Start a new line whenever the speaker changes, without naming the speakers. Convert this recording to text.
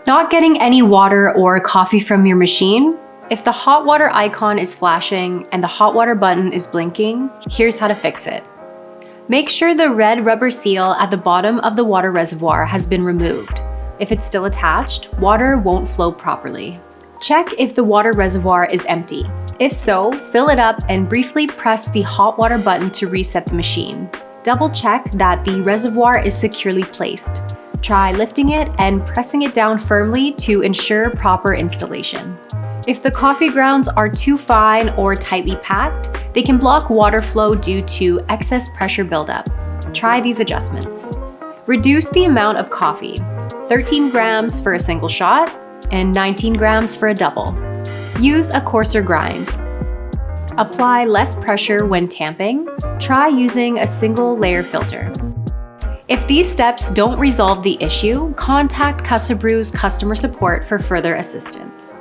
Not getting any water or coffee from your machine? If the hot water icon is flashing and the hot water button is blinking, here's how to fix it. Make sure the red rubber seal at the bottom of the water reservoir has been removed. If it's still attached, water won't flow properly. Check if the water reservoir is empty. If so, fill it up and briefly press the hot water button to reset the machine. Double check that the reservoir is securely placed. Try lifting it and pressing it down firmly to ensure proper installation. If the coffee grounds are too fine or tightly packed, they can block water flow due to excess pressure buildup. Try these adjustments. Reduce the amount of coffee, 13 grams for a single shot and 19 grams for a double. Use a coarser grind. Apply less pressure when tamping. Try using a single layer filter. If these steps don't resolve the issue, contact Casabrews customer support for further assistance.